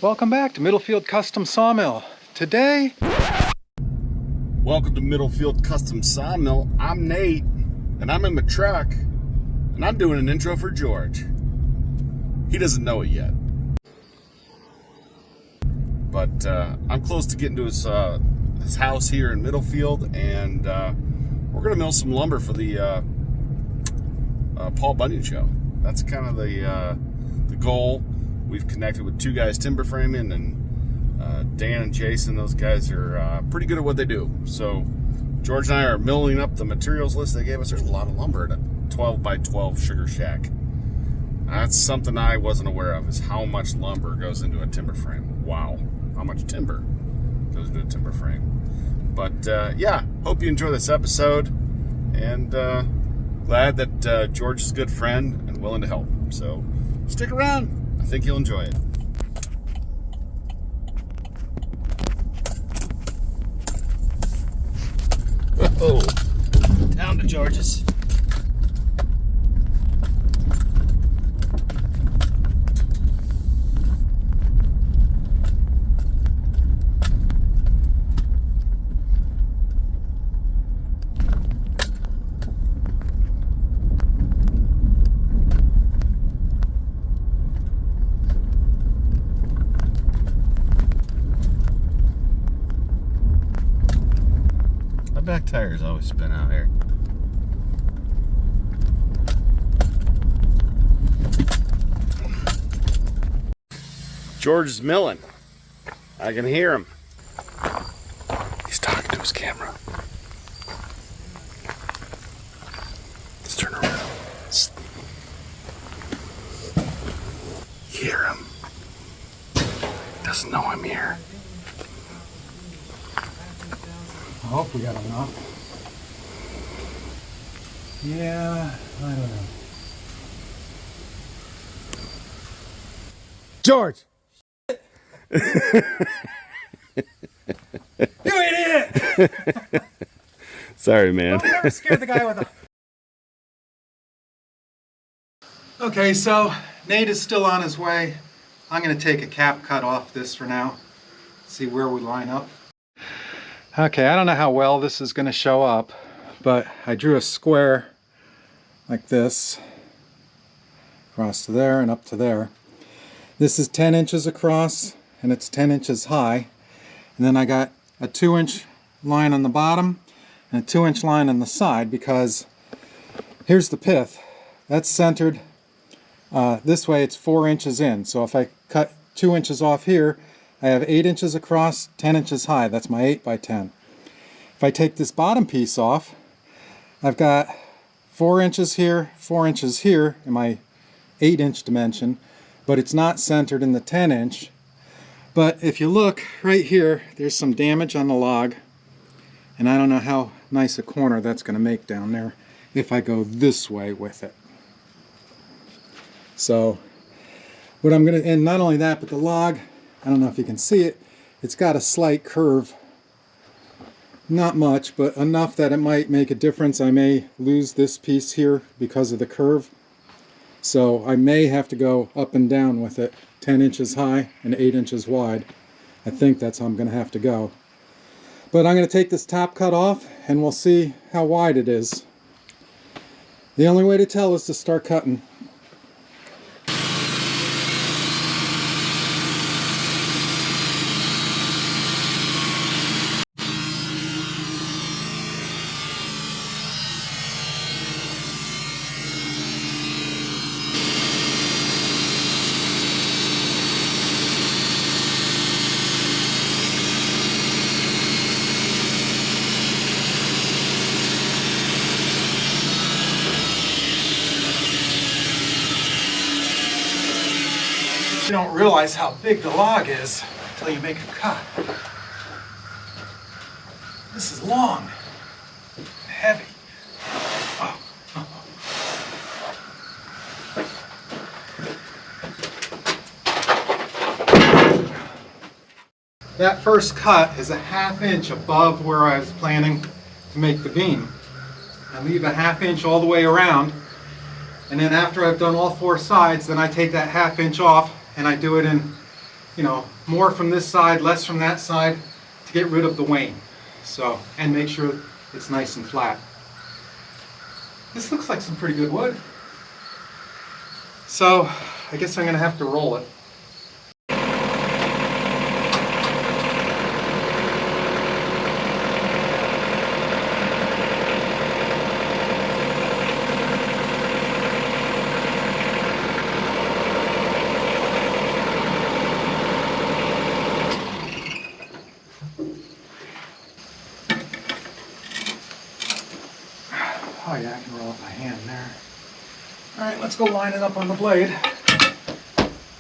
Welcome back to Middlefield Custom Sawmill. Today, welcome to Middlefield Custom Sawmill. I'm Nate, and I'm in my truck, and I'm doing an intro for George. He doesn't know it yet, but I'm close to getting to his house here in Middlefield, and we're gonna mill some lumber for the Paul Bunyan show. That's kind of the goal. We've connected with two Guys Timberframing, and Dan and Jason. Those guys are pretty good at what they do. So George and I are milling up the materials list they gave us. There's a lot of lumber in a 12 by 12 sugar shack. That's something I wasn't aware of, is how much lumber goes into a timber frame. Wow, how much timber goes into a timber frame. But yeah, hope you enjoy this episode, and glad that George is a good friend and willing to help. So stick around. I think you'll enjoy it. Oh, down to George's. Back tires always spin out here. George is milling. I can hear him. He's talking to his camera. Let's turn around. Hear him. Doesn't know I'm here. I hope we got enough. Yeah, I don't know. George! You idiot! Sorry, man. Don't ever scare the guy with a... Okay, so Nate is still on his way. I'm going to take a cap cut off this for now. See where we line up. Okay, I don't know how well this is going to show up, but I drew a square like this across to there and up to there. This is 10 inches across and it's 10 inches high, and then I got a 2-inch line on the bottom and a 2-inch line on the side, because here's the pith. That's centered this way. It's 4 inches in, so if I cut 2 inches off here, I have 8 inches across, 10 inches high. That's my 8 by 10. If I take this bottom piece off, I've got 4 inches here, 4 inches here in my 8-inch dimension, but it's not centered in the 10-inch. But if you look right here, there's some damage on the log, and I don't know how nice a corner that's going to make down there if I go this way with it. So what I'm going to, and not only that, but the log, I don't know if you can see it, it's got a slight curve. Not much, but enough that it might make a difference. I may lose this piece here because of the curve. So I may have to go up and down with it, 10 inches high and 8 inches wide. I think that's how I'm going to have to go. But I'm going to take this top cut off and we'll see how wide it is. The only way to tell is to start cutting. You don't realize how big the log is until you make a cut. This is long and heavy. Oh. That first cut is a 1/2 inch above where I was planning to make the beam. I leave a 1/2 inch all the way around, and then after I've done all 4 sides, then I take that 1/2 inch off and I do it in you know, more from this side, less from that side to get rid of the wane. So, and make sure it's nice and flat. This looks like some pretty good wood. So, I guess I'm going to have to roll it. Oh yeah, I can roll it by hand there. All right, let's go line it up on the blade.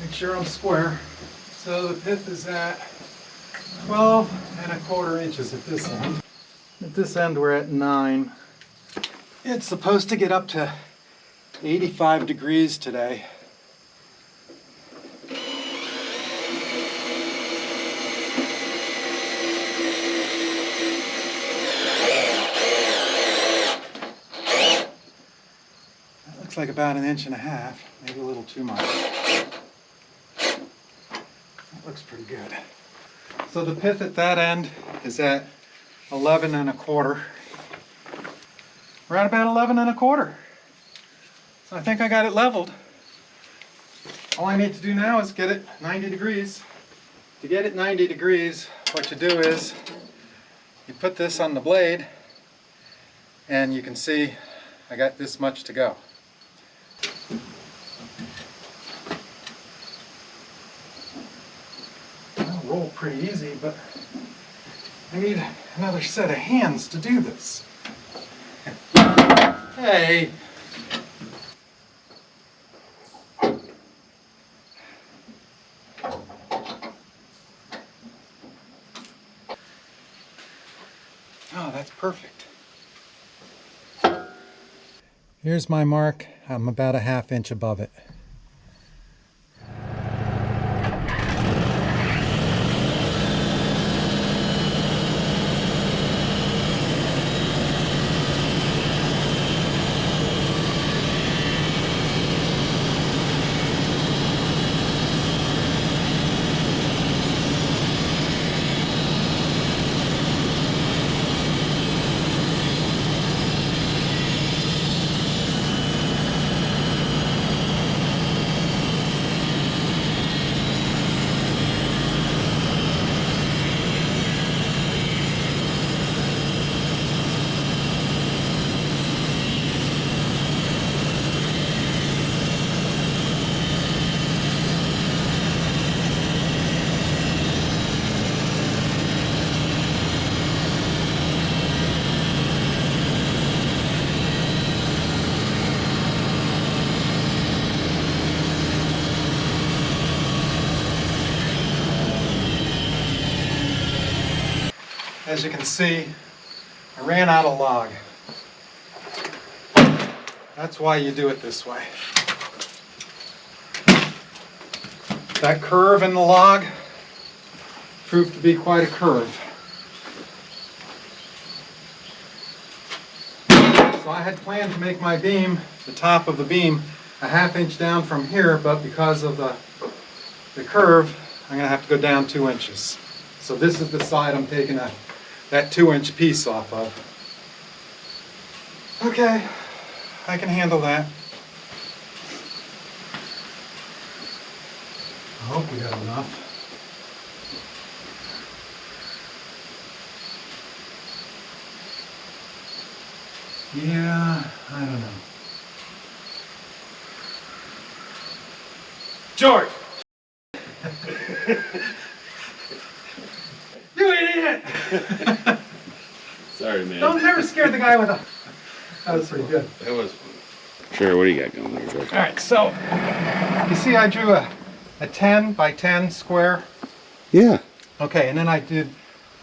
Make sure I'm square. So the pith is at 12¼ inches at this end. At this end we're at 9. It's supposed to get up to 85 degrees today. Like about 1.5 inches, maybe a little too much. That looks pretty good. So the pith at that end is at 11¼ We're at about 11¼ So I think I got it leveled. All I need to do now is get it 90 degrees. To get it 90 degrees, what you do is you put this on the blade and you can see I got this much to go. Roll pretty easy, but I need another set of hands to do this. Hey! Oh, that's perfect. Here's my mark. I'm about 1/2 inch above it. As you can see, I ran out of log. That's why you do it this way. That curve in the log proved to be quite a curve. So I had planned to make my beam, the top of the beam, 1/2 inch down from here, but because of the curve, I'm going to have to go down 2 inches. So this is the side I'm taking that 2-inch piece off of. Okay, I can handle that. I hope we got enough. Yeah, I don't know. George! You idiot! Sorry, man. Don't never scare the guy with a... That was pretty good. That was Sure, what do you got going there, George? All right, so you see I drew a 10 by 10 square. Yeah. Okay, and then I did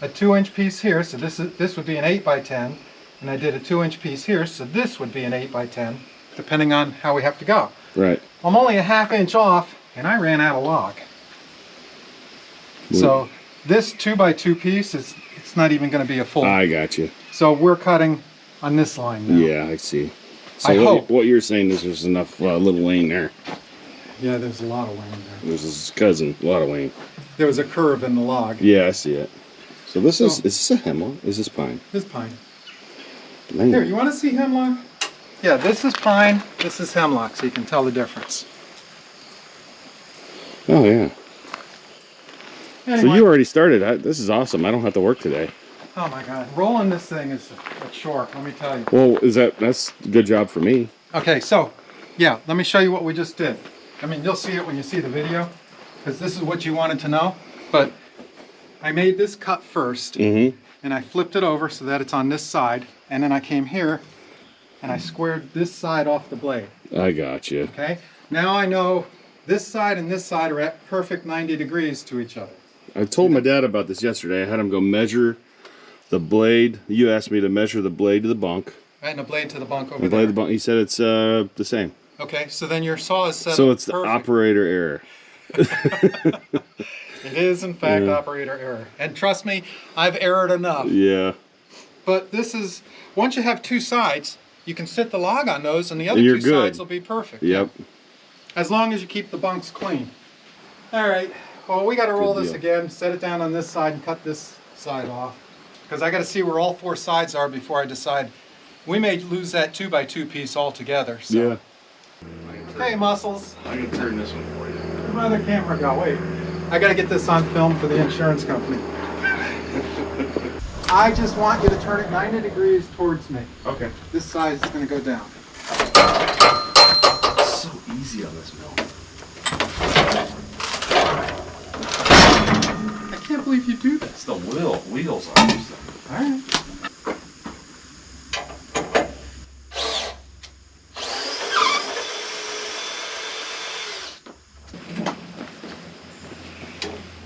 a 2-inch piece here, so this would be an 8 by 10, and I did a 2-inch piece here, so this would be an 8 by 10, depending on how we have to go. Right. I'm only a 1/2 inch off, and I ran out of log. So this 2 by 2 piece it's not even going to be a full. I got you. So we're cutting on this line now. Yeah, I see. So I hope. What you're saying is there's enough little lane there. Yeah, there's a lot of wane there. There's his cousin, a lot of wane. There was a curve in the log. Yeah, I see it. So this is this a hemlock? Is this pine? This is pine. Man. Here, you want to see hemlock? Yeah, this is pine, this is hemlock, so you can tell the difference. Oh, yeah. Anyway, So you already started. This is awesome. I don't have to work today. oh my God, rolling this thing is a chore, let me tell you. Well, that's a good job for me. Okay, so, yeah, let me show you what we just did. I mean, you'll see it when you see the video, because this is what you wanted to know, but I made this cut first, Mm-hmm. and I flipped it over so that it's on this side, and then I came here, and I squared this side off the blade, I got you. okay? Now I know this side and this side are at perfect 90 degrees to each other. I told my dad about this yesterday. I had him go measure the blade. You asked me to measure the blade to the bunk. And a blade to the bunk over The blade there. to the bunk. He said it's the same. Okay, so then your saw is set So up it's the perfect. operator error. It is, in fact, Yeah. operator error. And trust me, I've errored enough. Yeah. But this is, once you have two sides, you can sit the log on those and the other You're two good. sides will be perfect. Yep. As long as you keep the bunks clean. All right, well, we got to roll this deal. again, set it down on this side and cut this side off. Because I got to see where all four sides are before I decide. We may lose that 2x2 piece altogether. So. Yeah. Hey, Muscles. I can turn this one for you. Where'd my other camera go? Wait. I got to get this on film for the insurance company. I just want you to turn it 90 degrees towards me. Okay. This side is going to go down. It's so easy on this mill. I can't believe you do this. It's the wheels on this thing. All right.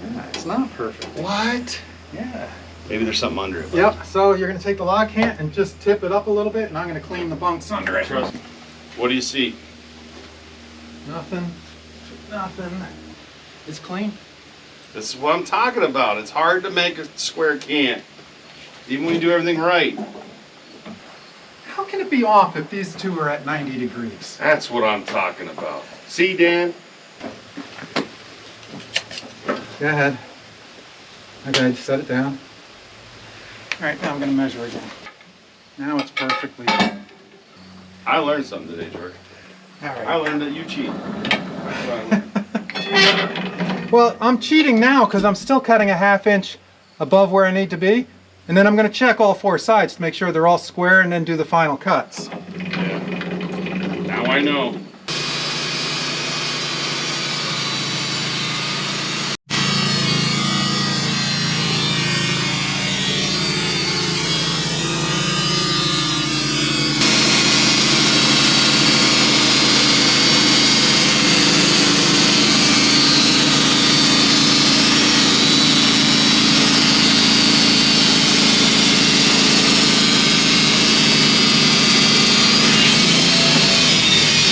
Yeah, it's not perfect. What? Yeah. Maybe there's something under it. Yep, so you're going to take the log cant and just tip it up a little bit, and I'm going to clean the bunks under it. Trust me. What do you see? Nothing. Nothing. It's clean. This is what I'm talking about. It's hard to make a square cant, even when you do everything right. How can it be off if these two are at 90 degrees? That's what I'm talking about. See, Dan? Go ahead. Okay, set it down. All right, now I'm going to measure again. Now it's perfectly. I learned something today, George. All I right. learned that you cheat. That's what I learned. Well, I'm cheating now because I'm still cutting a ½ inch above where I need to be. And then I'm going to check all four sides to make sure they're all square and then do the final cuts. Yeah. Now I know.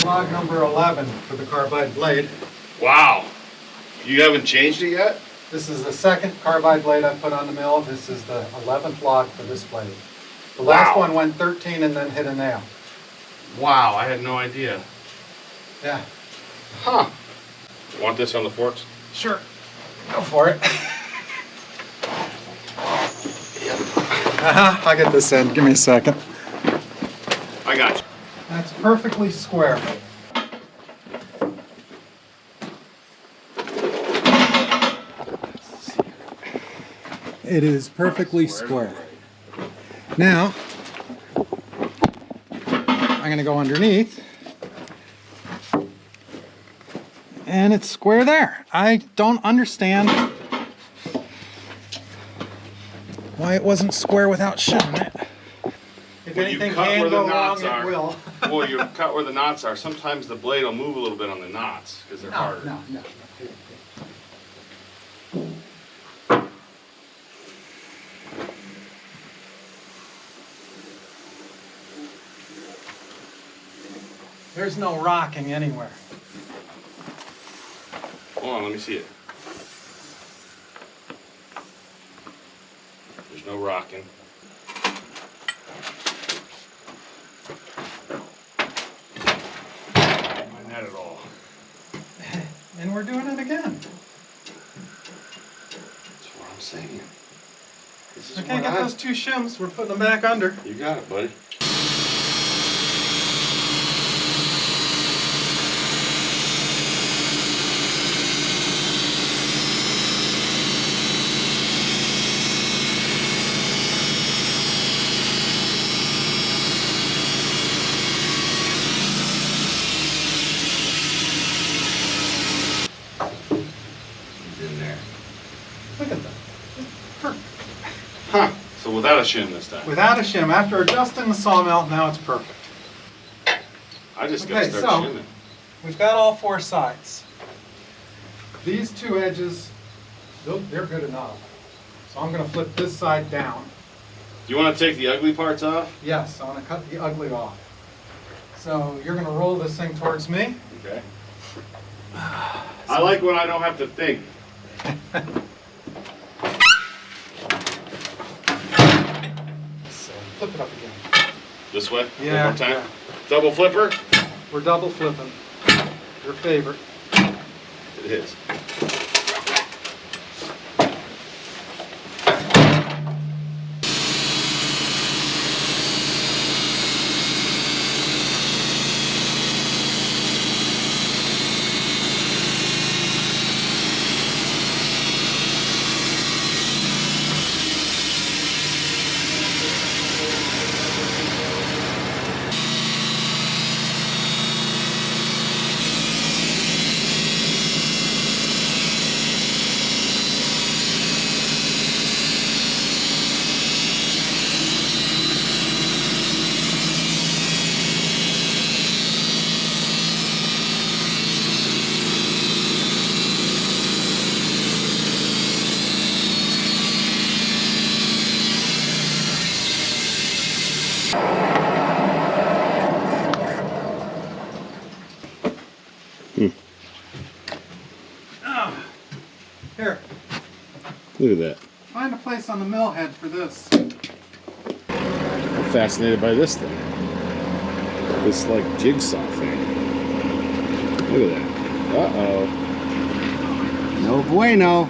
Log number 11 for the carbide blade. Wow. You haven't changed it yet? This is the second carbide blade I put on the mill. This is the 11th log for this blade. The last Wow. one went 13 and then hit a nail. Wow, I had no idea. Yeah. Huh. Want this on the forks? Sure. Go for it. I get this in. Give me a second. I got you. That's perfectly square. It is perfectly square. Now, I'm going to go underneath. And it's square there. I don't understand why it wasn't square without showing it. If When you anything cut can where the go wrong, knots it are. will. Well, you cut where the knots are. Sometimes the blade will move a little bit on the knots because they're harder. No. There's no rocking anywhere. Hold on, let me see it. There's no rocking. Not at all. and we're doing it again. That's what I'm saying. This is Okay, get those 2 shims. We're putting them back under. You got it, buddy. Look at that. Perfect. Huh. So without a shim this time. Without a shim. After adjusting the sawmill, now it's perfect. I just gotta start shimming. We've got all 4 sides. These 2 edges, they're good enough. So I'm going to flip this side down. Do you want to take the ugly parts off? Yes, I want to cut the ugly off. So you're going to roll this thing towards me. Okay. I like when I don't have to think. So flip it up again. This way? Yeah. One more time? Yeah. Double flipper? We're double flipping. Your favorite. It is. Here, Look at that. find a place on the mill head for this. I'm fascinated by this thing. This like jigsaw thing. Look at that. Uh-oh. No bueno.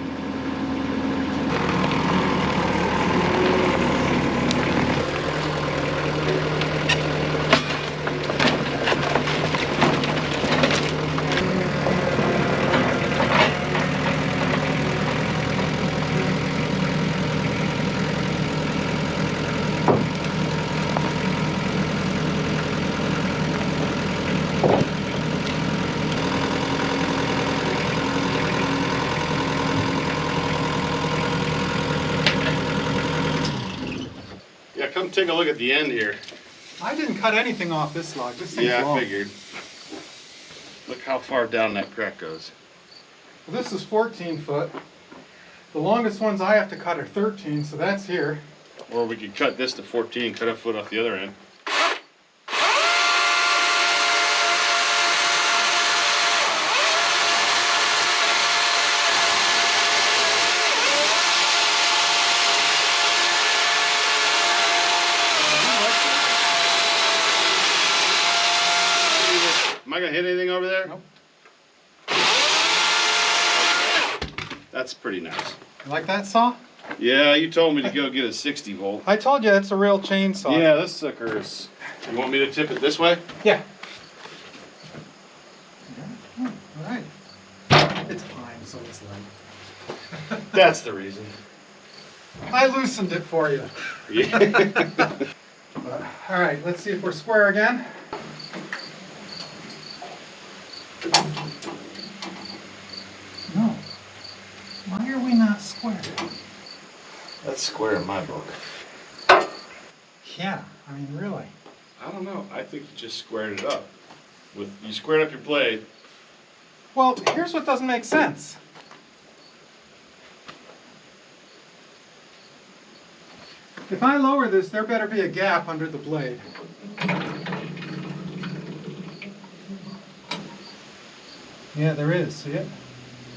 Yeah, come take a look at the end here. I didn't cut anything off this log. This thing's Yeah, long. I figured. Look how far down that crack goes. Well, this is 14 foot. The longest ones I have to cut are 13, so that's here. Or we could cut this to 14, cut a foot off the other end. Am I gonna hit anything over there? Nope. That's pretty nice. You like that saw? Yeah, you told me to go get a 60 volt. I told you it's a real chainsaw. Yeah, this sucker's. You want me to tip it this way? Yeah. All right. It's fine, so it's light. That's the reason. I loosened it for you. Yeah. All right, let's see if we're square again. No. Why are we not square? That's square in my book. Yeah, I mean, really. I don't know. I think you just squared it up. You squared up your blade. Well, here's what doesn't make sense. If I lower this, there better be a gap under the blade. Yeah, there is. See it?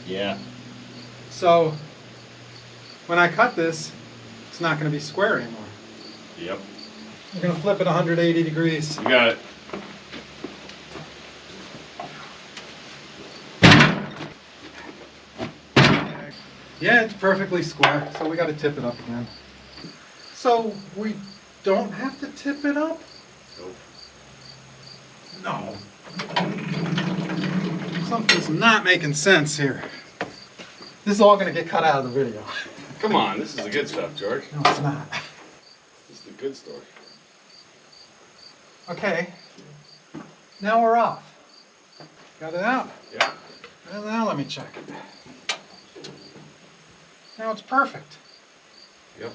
Yeah. So, when I cut this, it's not going to be square anymore. Yep. We're going to flip it 180 degrees. You got it. Yeah, it's perfectly square, so we got to tip it up again. So we don't have to tip it up? Nope. No. Something's not making sense here. This is all going to get cut out of the video. Come on, this is the good stuff, George. No, it's not. This is the good story. Okay. Now we're off. Got it out? Yeah. Well, now let me check it. Now it's perfect. Yep.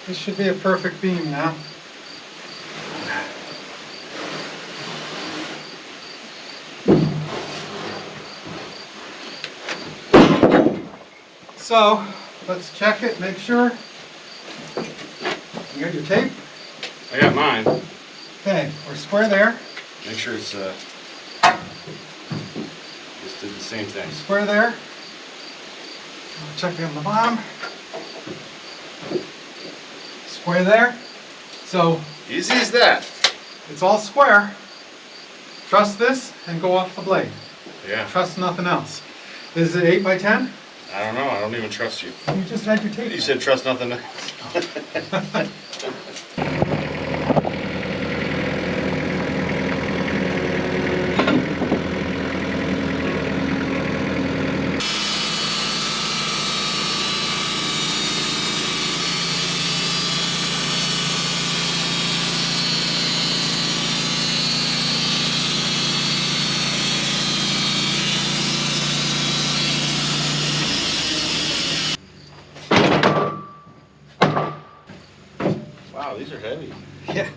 This should be a perfect beam now. So, let's check it, make sure. You got your tape? I got mine. Okay, we're square there. Make sure it's just did the same thing. Square there. Check it on the bottom. Square there. So, Easy as that. it's all square. Trust this and go off the blade. Yeah. Trust nothing else. Is it 8 by 10? I don't know. I don't even trust you. You just had your tape. You said trust nothing. Wow, these are heavy. Yeah.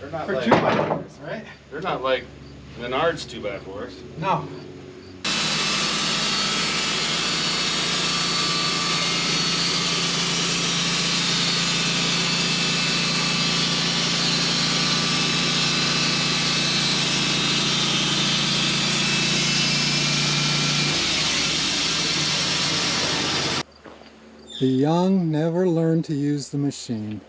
They're not For like 2x4s, right? they're not like Menards 2x4s. No. The young never learn to use the machine.